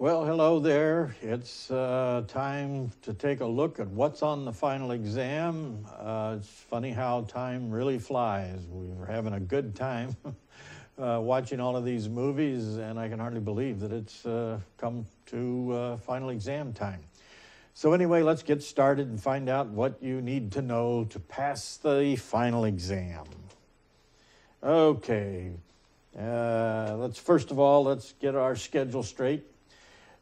Well, hello there. It's time to take a look at what's on the final exam. It's funny how time really flies. We were having a good time watching all of these movies, and I can hardly believe that it's come to final exam time. So anyway, let's get started and find out what you need to know to pass the final exam. Okay, first of all, let's get our schedule straight.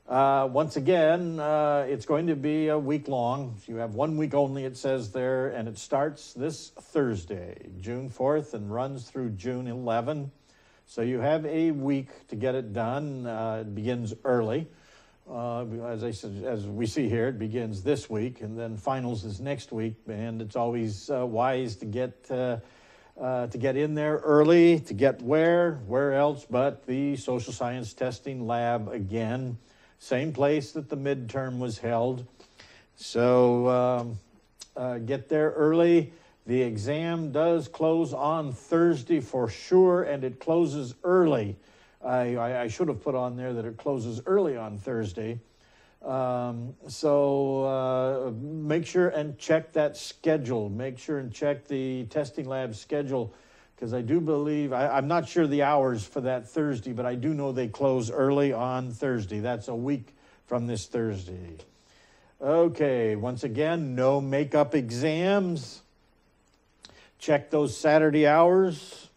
Once again, it's going to be a week long. You have 1 week only, it says there, and it starts this Thursday, June 4th, and runs through June 11. So you have a week to get it done. It begins early. As I said, as we see here, it begins this week, and then finals is next week, and it's always wise to get in there early, to get where else but the social science testing lab again. Same place that the midterm was held. So get there early. The exam does close on Thursday for sure, and it closes early. I should have put on there that it closes early on Thursday. So make sure and check that schedule. Make sure and check the testing lab schedule, because I do believe, I'm not sure the hours for that Thursday, but I do know they close early on Thursday. That's a week from this Thursday. Okay, once again, no makeup exams. Check those Saturday hours.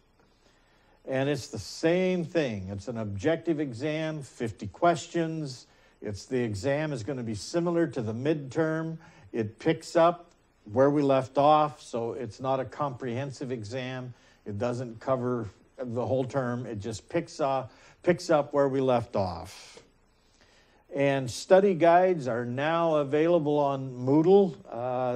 And it's the same thing. It's an objective exam, 50 questions. The exam is going to be similar to the midterm. It picks up where we left off, so it's not a comprehensive exam. It doesn't cover the whole term. It just picks up where we left off. And study guides are now available on Moodle.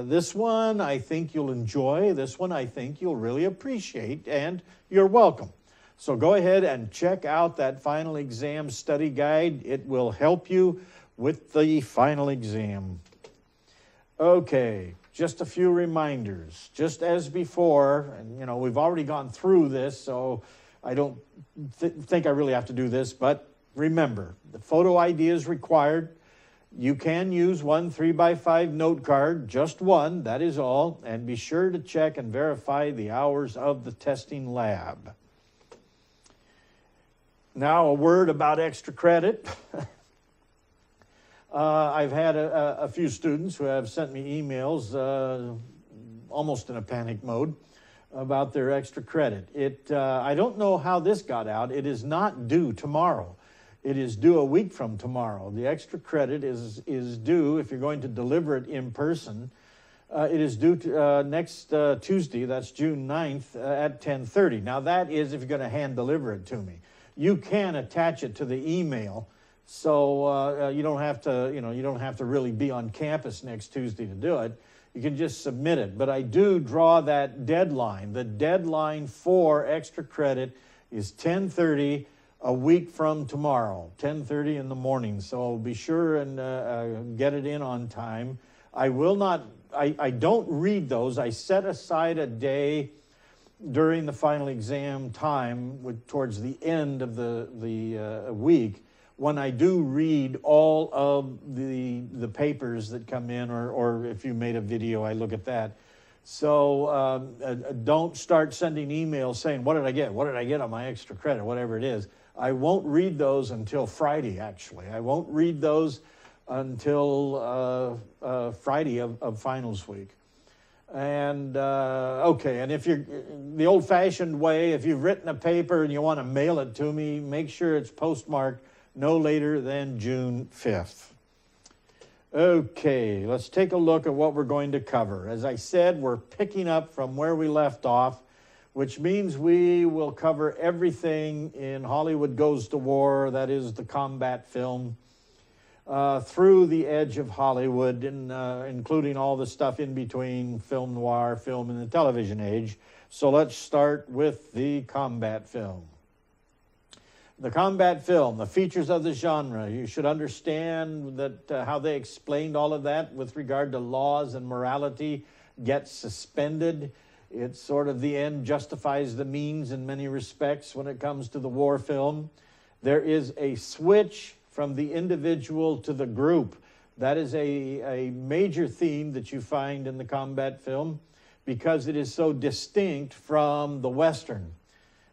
This one I think you'll enjoy. This one I think you'll really appreciate, and you're welcome. So go ahead and check out that final exam study guide. It will help you with the final exam. Okay, just a few reminders. Just as before, and we've already gone through this, so I don't think I really have to do this, but remember, the photo ID is required. You can use one 3x5 note card, just one, that is all, and be sure to check and verify the hours of the testing lab. Now, a word about extra credit. I've had a few students who have sent me emails, almost in a panic mode, about their extra credit. I don't know how this got out. It is not due tomorrow. It is due a week from tomorrow. The extra credit is due, if you're going to deliver it in person, it is due to, next Tuesday, that's June 9th, at 10:30. Now, that is if you're going to hand deliver it to me. You can attach it to the email, so you don't have to really be on campus next Tuesday to do it. You can just submit it. But I do draw that deadline. The deadline for extra credit is 10:30 a week from tomorrow, 10:30 in the morning. So be sure and get it in on time. I don't read those. I set aside a day during the final exam time, towards the end of the week, when I do read all of the papers that come in, or if you made a video, I look at that. So don't start sending emails saying, what did I get? What did I get on my extra credit? Whatever it is. I won't read those until Friday, actually. I won't read those until Friday of finals week. And, okay, and if you're the old-fashioned way, if you've written a paper and you want to mail it to me, make sure it's postmarked no later than June 5th. Okay, let's take a look at what we're going to cover. As I said, we're picking up from where we left off, which means we will cover everything in Hollywood Goes to War, that is the combat film, through the edge of Hollywood, including all the stuff in between film noir, film in the television age. So let's start with the combat film. The combat film, the features of the genre. You should understand that how they explained all of that with regard to laws and morality gets suspended. It's sort of the end justifies the means in many respects when it comes to the war film. There is a switch from the individual to the group. That is a major theme that you find in the combat film because it is so distinct from the Western.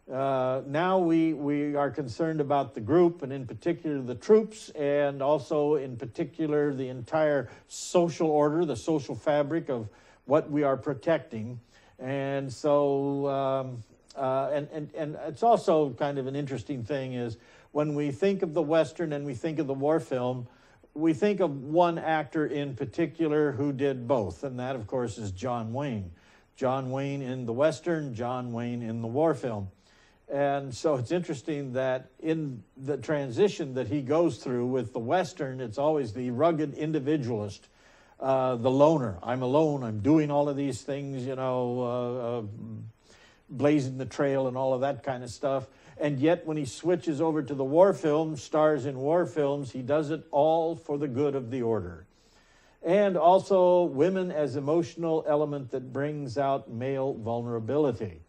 Now we are concerned about the group, and in particular the troops, and also in particular the entire social order, the social fabric of what we are protecting. And so, and it's also kind of an interesting thing is when we think of the Western and we think of the war film, we think of one actor in particular who did both, and that, of course, is John Wayne. John Wayne in the Western, John Wayne in the war film. And so it's interesting that in the transition that he goes through with the Western, it's always the rugged individualist, the loner. I'm alone, I'm doing all of these things, you know, blazing the trail and all of that kind of stuff. And yet when he switches over to the war film, stars in war films, he does it all for the good of the order. And also women as emotional element that brings out male vulnerability.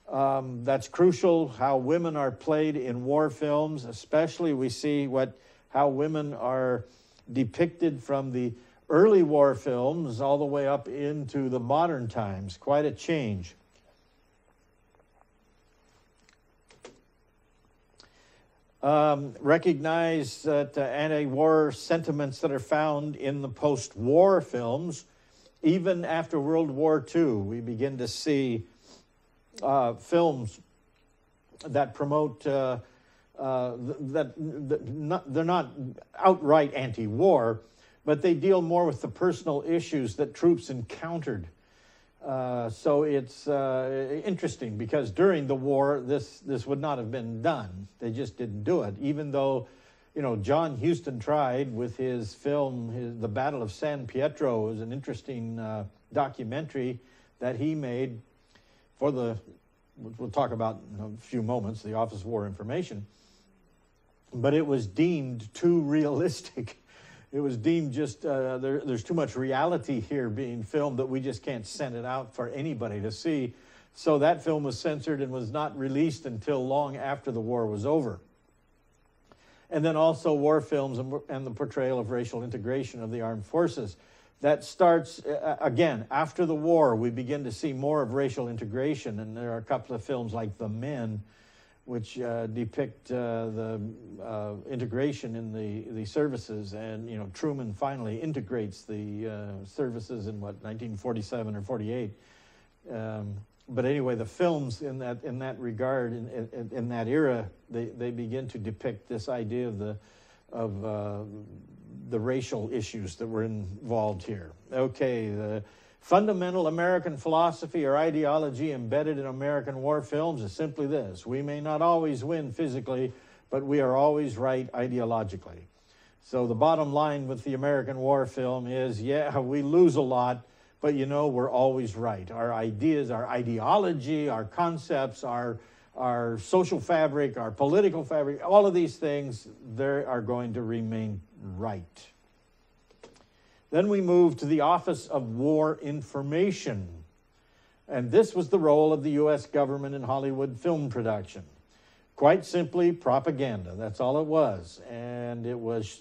That's crucial, how women are played in war films, especially we see how women are depicted from the early war films all the way up into the modern times. Quite a change. Recognize that anti-war sentiments that are found in the post-war films. Even after World War II, we begin to see films that promote, they're not outright anti-war, but they deal more with the personal issues that troops encountered. So it's interesting because during the war, this would not have been done. They just didn't do it, even though, you know, John Huston tried with his film, The Battle of San Pietro is an interesting documentary that he made for we'll talk about in a few moments, the Office of War Information. But it was deemed too realistic. It was deemed just, there's too much reality here being filmed that we just can't send it out for anybody to see. So that film was censored and was not released until long after the war was over. And then also war films and the portrayal of racial integration of the armed forces. That starts, again, after the war, we begin to see more of racial integration, and there are a couple of films like The Men, which depict the integration in the services, and you know Truman finally integrates the services in 1947 or 48. But anyway, the films in that regard, in that era, they begin to depict this idea of the racial issues that were involved here. Okay, the fundamental American philosophy or ideology embedded in American war films is simply this: we may not always win physically, but we are always right ideologically. So the bottom line with the American war film is, yeah, we lose a lot, but you know, we're always right. Our ideas, our ideology, our concepts, our social fabric, our political fabric, all of these things, they are going to remain right. Then we move to the Office of War Information. And this was the role of the U.S. government in Hollywood film production. Quite simply, propaganda. That's all it was. And it was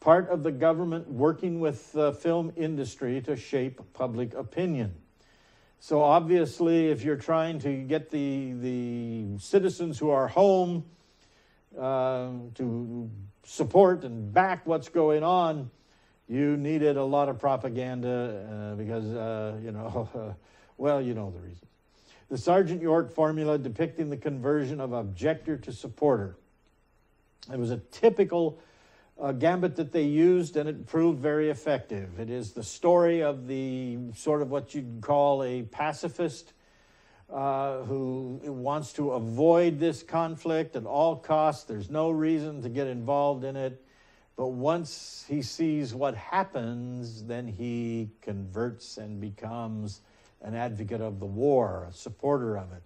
part of the government working with the film industry to shape public opinion. So obviously, if you're trying to get the citizens who are home to support and back what's going on, you needed a lot of propaganda because, well, you know the reason. The Sergeant York formula depicting the conversion of objector to supporter. It was a typical gambit that they used, and it proved very effective. It is the story of the sort of what you'd call a pacifist who wants to avoid this conflict at all costs. There's no reason to get involved in it. But once he sees what happens, then he converts and becomes an advocate of the war, a supporter of it.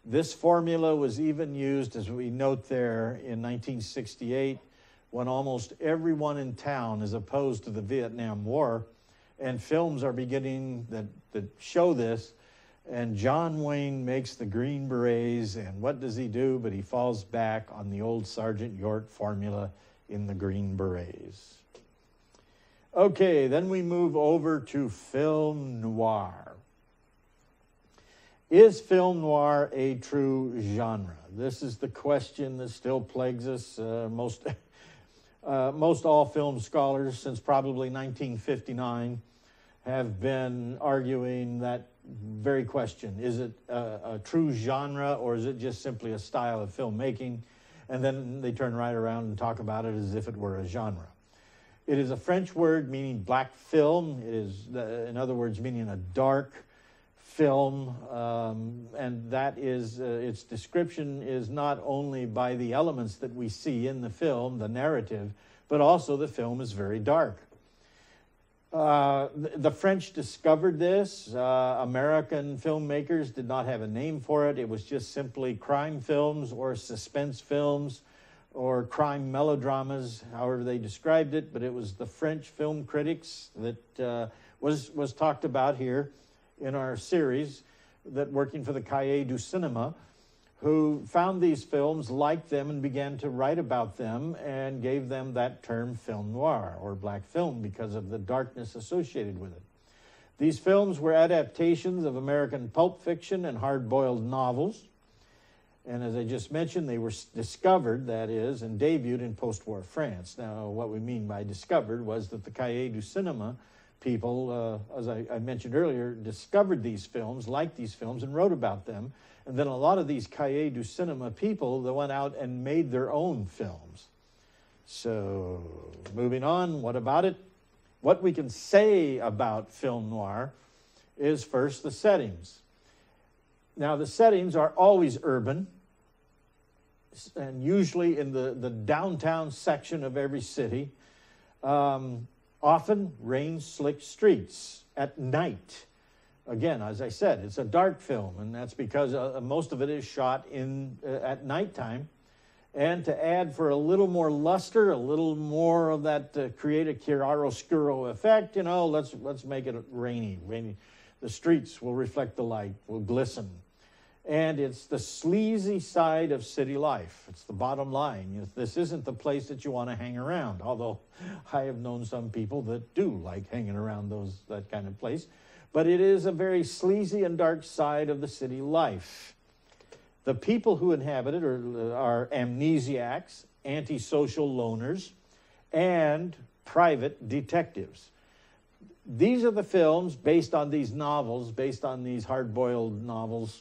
This formula was even used, as we note there, in 1968, when almost everyone in town is opposed to the Vietnam War, and films are beginning that show this, and John Wayne makes the Green Berets, and what does he do? But he falls back on the old Sergeant York formula. in the Green Berets. Okay, then we move over to film noir. Is film noir a true genre? This is the question that still plagues us. Most all film scholars since probably 1959 have been arguing that very question. Is it a true genre, or is it just simply a style of filmmaking? And then they turn right around and talk about it as if it were a genre. It is a French word meaning black film. It is, in other words, meaning a dark film, and that is, its description is not only by the elements that we see in the film, the narrative, but also the film is very dark. The French discovered this. American filmmakers did not have a name for it. It was just simply crime films or suspense films or crime melodramas, however they described it. But it was the French film critics that was talked about here in our series, that working for the Cahiers du Cinéma, who found these films, liked them, and began to write about them and gave them that term film noir, or black film, because of the darkness associated with it. These films were adaptations of American pulp fiction and hard-boiled novels. And as I just mentioned, they were discovered, that is, and debuted in post-war France. Now, what we mean by discovered was that the Cahiers du Cinéma people, as I mentioned earlier, discovered these films, liked these films, and wrote about them. And then a lot of these Cahiers du Cinéma people, they went out and made their own films. So, moving on, what about it? What we can say about film noir is first the settings. Now, the settings are always urban, and usually in the downtown section of every city. Often rain-slicked streets at night. Again, as I said, it's a dark film, and that's because most of it is shot at nighttime. And to add for a little more luster, a little more of that create a chiaroscuro effect, let's make it rainy. The streets will reflect the light, will glisten. And it's the sleazy side of city life. It's the bottom line. This isn't the place that you want to hang around, although I have known some people that do like hanging around that kind of place. But it is a very sleazy and dark side of the city life. The people who inhabit it are amnesiacs, antisocial loners, and private detectives. These are the films based on these novels, based on these hard-boiled novels,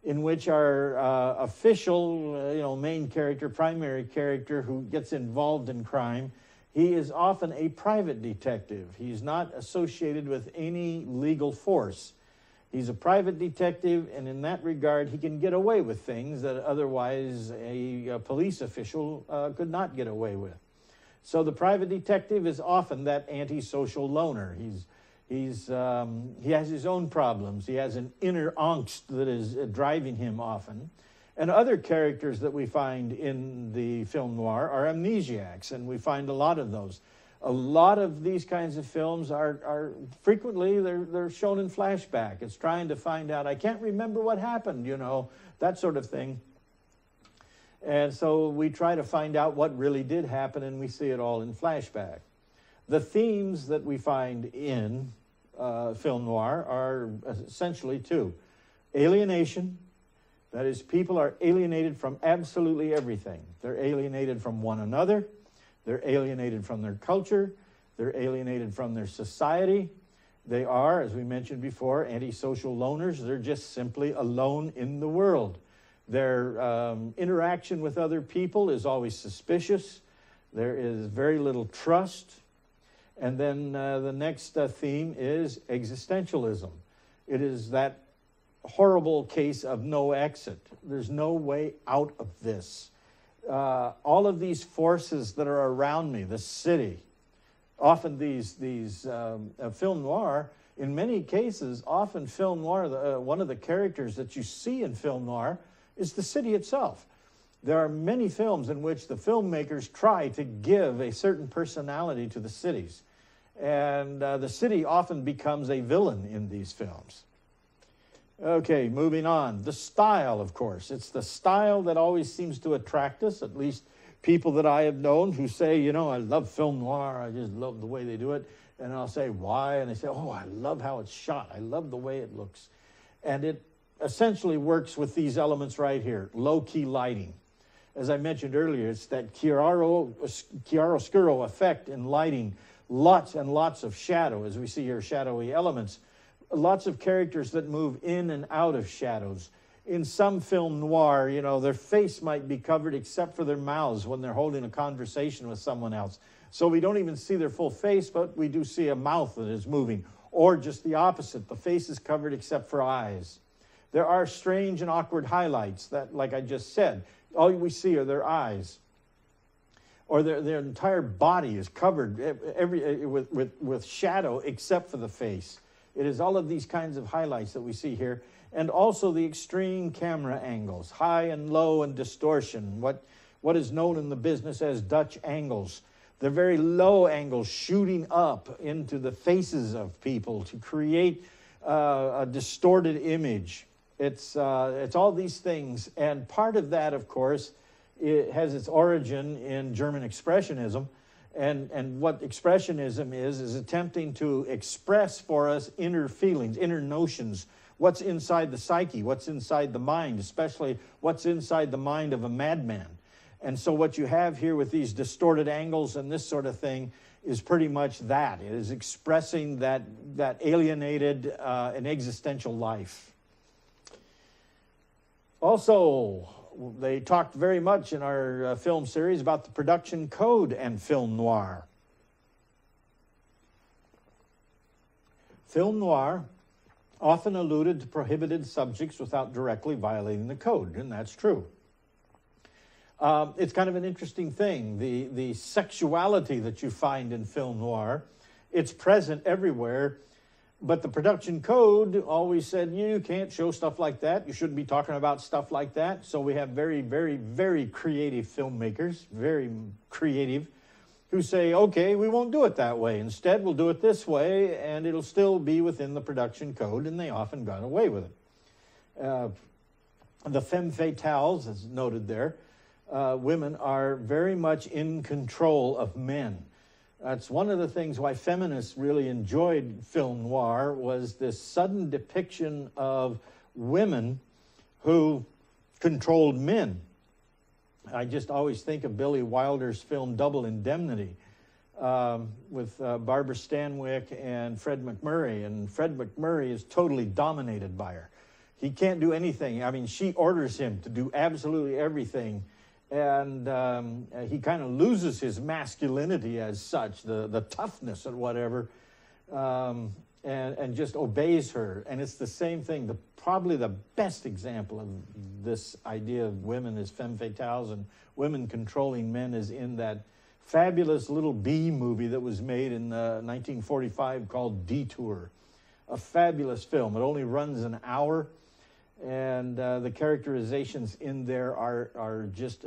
in which our official, main character, primary character who gets involved in crime, he is often a private detective. He's not associated with any legal force. He's a private detective, and in that regard, he can get away with things that otherwise a police official could not get away with. So the private detective is often that antisocial loner. He has his own problems. He has an inner angst that is driving him often. And other characters that we find in the film noir are amnesiacs, and we find a lot of those. A lot of these kinds of films are frequently, they're shown in flashback. It's trying to find out, I can't remember what happened, that sort of thing. And so we try to find out what really did happen, and we see it all in flashback. The themes that we find in film noir are essentially two. Alienation, that is, people are alienated from absolutely everything. They're alienated from one another, they're alienated from their culture, they're alienated from their society. They are, as we mentioned before, antisocial loners. They're just simply alone in the world. Their interaction with other people is always suspicious. There is very little trust. And then the next theme is existentialism. It is that horrible case of no exit. There's no way out of this. All of these forces that are around me, the city, often these film noir, in many cases, often film noir, one of the characters that you see in film noir is the city itself. There are many films in which the filmmakers try to give a certain personality to the cities. And the city often becomes a villain in these films. Okay, moving on. The style, of course. It's the style that always seems to attract us, at least people that I have known who say, you know, I love film noir, I just love the way they do it. And I'll say, why? And they say, oh, I love how it's shot. I love the way it looks. And it essentially works with these elements right here, low-key lighting. As I mentioned earlier, it's that chiaroscuro effect in lighting, lots and lots of shadow, as we see here, shadowy elements. Lots of characters that move in and out of shadows. In some film noir, you know, their face might be covered except for their mouths when they're holding a conversation with someone else. So we don't even see their full face, but we do see a mouth that is moving. Or just the opposite, the face is covered except for eyes. There are strange and awkward highlights that, like I just said, all we see are their eyes. Or their entire body is covered with shadow except for the face. It is all of these kinds of highlights that we see here. And also the extreme camera angles, high and low and distortion, what is known in the business as Dutch angles. The very low angles shooting up into the faces of people to create a distorted image. It's all these things. And part of that, of course, it has its origin in German Expressionism. And what Expressionism is attempting to express for us inner feelings, inner notions, what's inside the psyche, what's inside the mind, especially what's inside the mind of a madman. And so what you have here with these distorted angles and this sort of thing is pretty much that. It is expressing that alienated and existential life. Also, they talked very much in our film series about the production code and film noir. Film noir often alluded to prohibited subjects without directly violating the code, and that's true. It's kind of an interesting thing, the sexuality that you find in film noir. It's present everywhere, but the production code always said, you can't show stuff like that. You shouldn't be talking about stuff like that. So we have very, very, very creative filmmakers, very creative, who say, okay, we won't do it that way. Instead, we'll do it this way, and it'll still be within the production code, and they often got away with it. The femme fatales, as noted there, women are very much in control of men. That's one of the things why feminists really enjoyed film noir, was this sudden depiction of women who controlled men. I just always think of Billy Wilder's film Double Indemnity with Barbara Stanwyck and Fred MacMurray. And Fred MacMurray is totally dominated by her. He can't do anything. I mean, she orders him to do absolutely everything. And he kind of loses his masculinity as such, the toughness and whatever, and just obeys her. And it's the same thing. Probably the best example of this idea of women as femme fatales and women controlling men is in that fabulous little B movie that was made in 1945 called Detour. A fabulous film. It only runs an hour. And the characterizations in there are just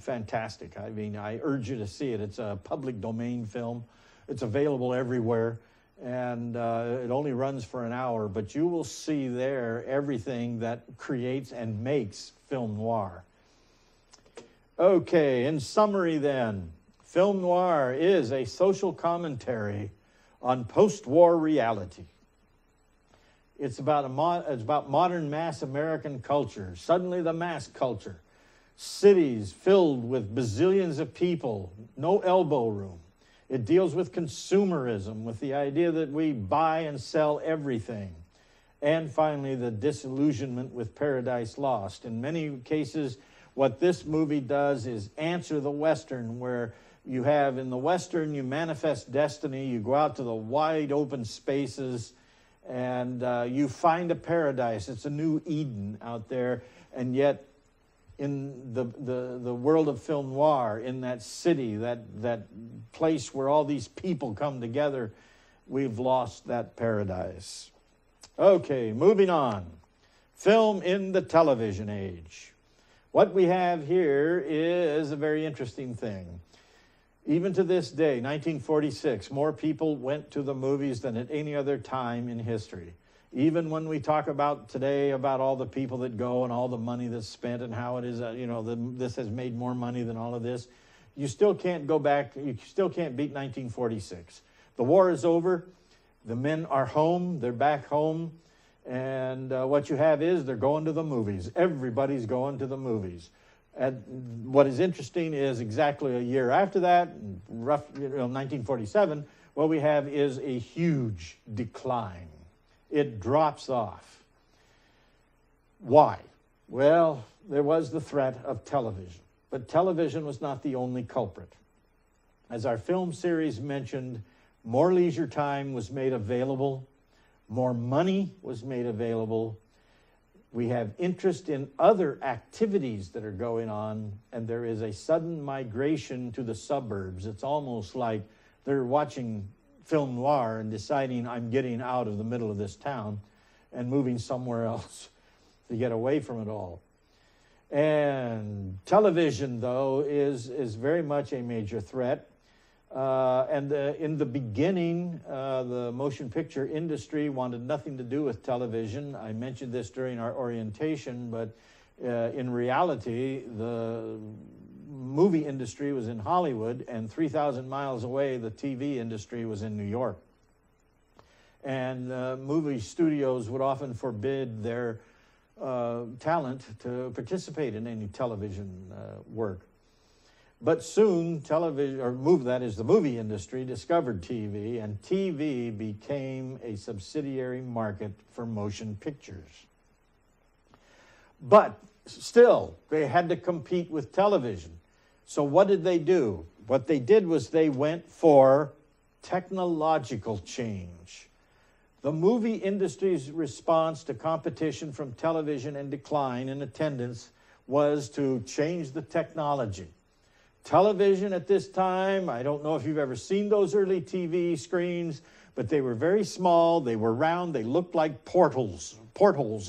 fantastic. I mean, I urge you to see it. It's a public domain film. It's available everywhere. And it only runs for an hour. But you will see there everything that creates and makes film noir. Okay, in summary then, film noir is a social commentary on post-war reality. It's about modern mass American culture, suddenly the mass culture. Cities filled with bazillions of people, no elbow room. It deals with consumerism, with the idea that we buy and sell everything. And finally, the disillusionment with Paradise Lost. In many cases, what this movie does is answer the Western, where you have, in the Western, you manifest destiny, you go out to the wide open spaces, and you find a paradise. It's a new Eden out there. And yet, in the world of film noir, in that city, that place where all these people come together, we've lost that paradise. Okay, moving on. Film in the television age. What we have here is a very interesting thing. Even to this day, 1946, more people went to the movies than at any other time in history. Even when we talk about today about all the people that go and all the money that's spent and how it is, this has made more money than all of this, you still can't go back, you still can't beat 1946. The war is over, the men are home, they're back home, and what you have is they're going to the movies. Everybody's going to the movies. And what is interesting is exactly a year after that, 1947, what we have is a huge decline. It drops off. Why? Well, there was the threat of television, but television was not the only culprit. As our film series mentioned, more leisure time was made available, more money was made available. We have interest in other activities that are going on, and there is a sudden migration to the suburbs. It's almost like they're watching film noir and deciding, I'm getting out of the middle of this town and moving somewhere else to get away from it all. And television, though, is very much a major threat. In the beginning, the motion picture industry wanted nothing to do with television. I mentioned this during our orientation, but in reality, the movie industry was in Hollywood, and 3,000 miles away, the TV industry was in New York. And movie studios would often forbid their talent to participate in any television work. But soon, the movie industry discovered TV, and TV became a subsidiary market for motion pictures. But still, they had to compete with television. So what did they do? What they did was they went for technological change. The movie industry's response to competition from television and decline in attendance was to change the technology. Television at this time, I don't know if you've ever seen those early TV screens, but they were very small, they were round, they looked like portholes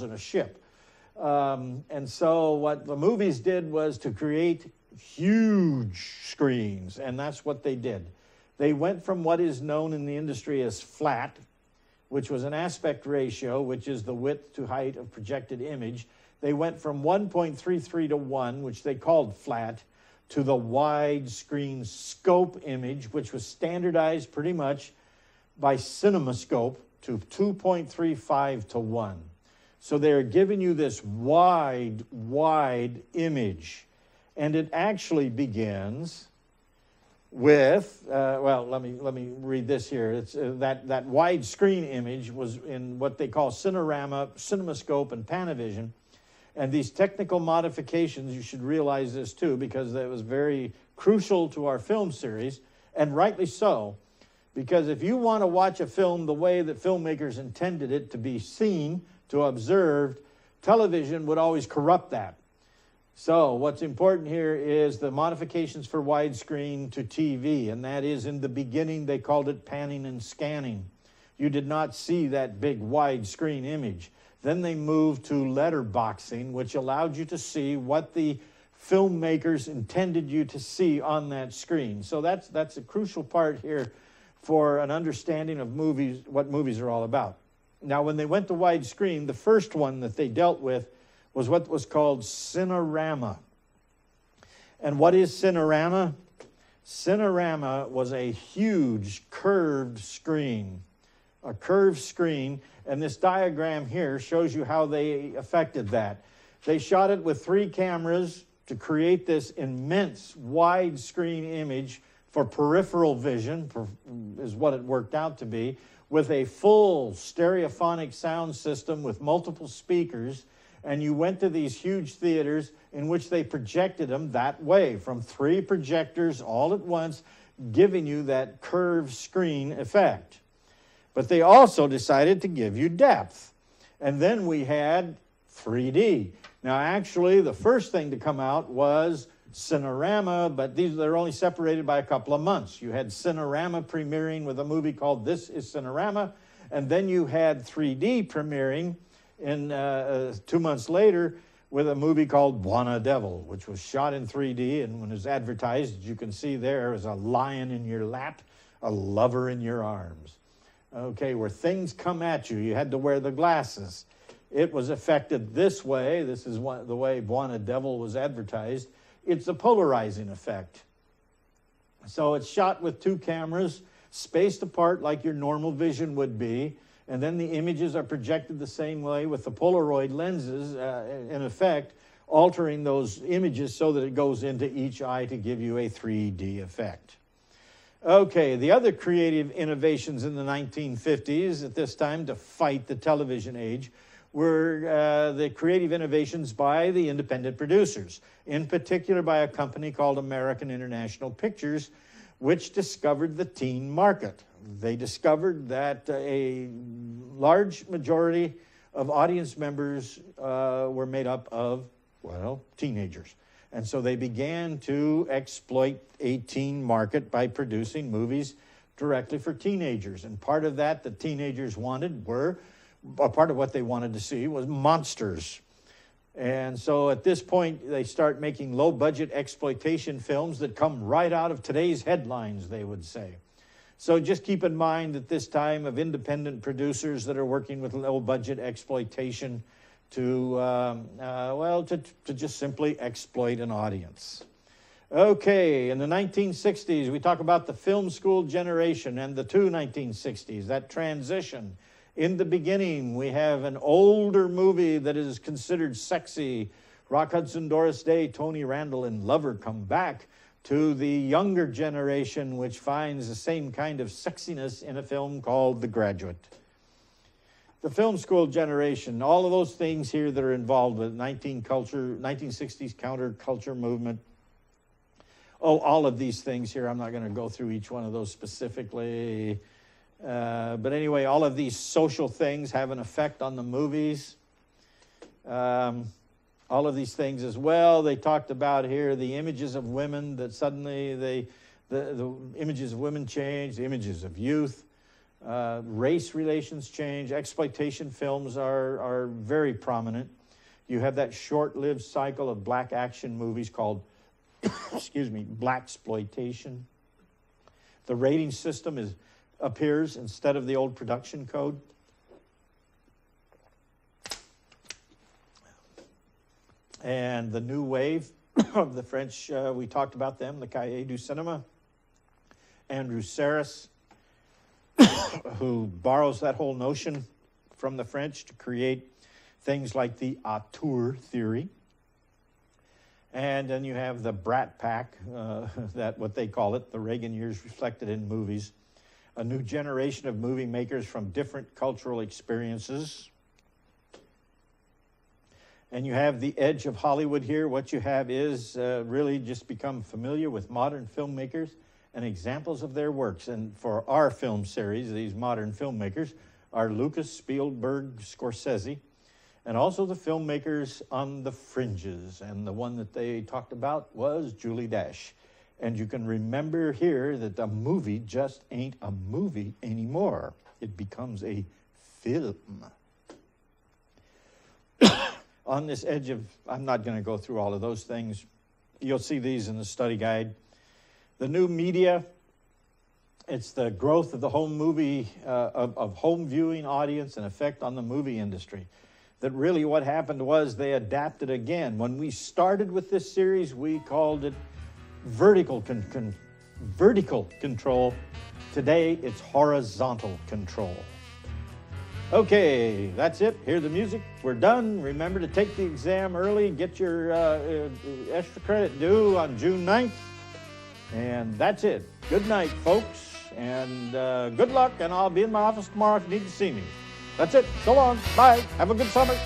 in a ship. And so what the movies did was to create huge screens, and that's what they did. They went from what is known in the industry as flat, which was an aspect ratio, which is the width to height of projected image. They went from 1.33 to 1, which they called flat, to the widescreen scope image, which was standardized pretty much by CinemaScope to 2.35 to 1. So they're giving you this wide image. And it actually begins with, let me read this here. It's that widescreen image was in what they call Cinerama, CinemaScope, and Panavision. And these technical modifications, you should realize this too, because it was very crucial to our film series, and rightly so, because if you want to watch a film the way that filmmakers intended it to be seen, to observed, television would always corrupt that. So what's important here is the modifications for widescreen to TV, and that is in the beginning they called it panning and scanning. You did not see that big widescreen image. Then they moved to letterboxing, which allowed you to see what the filmmakers intended you to see on that screen. So that's a crucial part here for an understanding of movies, what movies are all about. Now, when they went to widescreen, the first one that they dealt with was what was called Cinerama. And what is Cinerama? Cinerama was a huge curved screen. A curved screen, and this diagram here shows you how they affected that. They shot it with 3 cameras to create this immense widescreen image for peripheral vision, is what it worked out to be, with a full stereophonic sound system with multiple speakers, and you went to these huge theaters in which they projected them that way, from 3 projectors all at once, giving you that curved screen effect. But they also decided to give you depth. And then we had 3D. Now, actually, the first thing to come out was Cinerama, but they're only separated by a couple of months. You had Cinerama premiering with a movie called This Is Cinerama, and then you had 3D premiering in 2 months later with a movie called Buona Devil, which was shot in 3D, and when it was advertised, you can see there is a lion in your lap, a lover in your arms. okay, where things come at you. You had to wear the glasses. It was affected this way. This is the way Buona Devil was advertised. It's a polarizing effect. So it's shot with two cameras, spaced apart like your normal vision would be, and then the images are projected the same way with the Polaroid lenses, in effect, altering those images so that it goes into each eye to give you a 3D effect. Okay, the other creative innovations in the 1950s, at this time to fight the television age, were the creative innovations by the independent producers, in particular by a company called American International Pictures, which discovered the teen market. They discovered that a large majority of audience members were made up of, well, teenagers. And so they began to exploit a teen market by producing movies directly for teenagers. And part of that the teenagers wanted were, or part of what they wanted to see was monsters. And so at this point, they start making low-budget exploitation films that come right out of today's headlines, they would say. So just keep in mind at this time of independent producers that are working with low-budget exploitation to just simply exploit an audience. Okay, in the 1960s, we talk about the film school generation and the two 1960s, that transition. In the beginning, we have an older movie that is considered sexy. Rock Hudson, Doris Day, Tony Randall, and Lover come back to the younger generation, which finds the same kind of sexiness in a film called The Graduate. The film school generation, all of those things here that are involved with 1960s counterculture movement. Oh, all of these things here, I'm not going to go through each one of those specifically. But anyway, all of these social things have an effect on the movies. All of these things as well. They talked about here the images of women, that suddenly the images of women change, the images of youth. Race relations change. Exploitation films are very prominent. You have that short-lived cycle of black action movies called, excuse me, blaxploitation. The rating system appears instead of the old production code. And the new wave of the French, we talked about them, the Cahiers du Cinema. Andrew Sarris, who borrows that whole notion from the French to create things like the auteur theory. And then you have the Brat Pack, that what they call it, the Reagan years reflected in movies. A new generation of movie makers from different cultural experiences. And you have the edge of Hollywood here. What you have is really just become familiar with modern filmmakers and examples of their works. And for our film series, these modern filmmakers are Lucas, Spielberg, Scorsese, and also the filmmakers on the fringes. And the one that they talked about was Julie Dash. And you can remember here that the movie just ain't a movie anymore. It becomes a film. On this edge of, I'm not going to go through all of those things. You'll see these in the study guide. The new media, it's the growth of the home movie, of home viewing audience and effect on the movie industry. That really what happened was they adapted again. When we started with this series, we called it vertical control. Today, it's horizontal control. Okay, that's it. Hear the music. We're done. Remember to take the exam early. Get your extra credit due on June 9th. And that's it. Good night, folks. And good luck. And I'll be in my office tomorrow if you need to see me. That's it. So long. Bye. Have a good summer.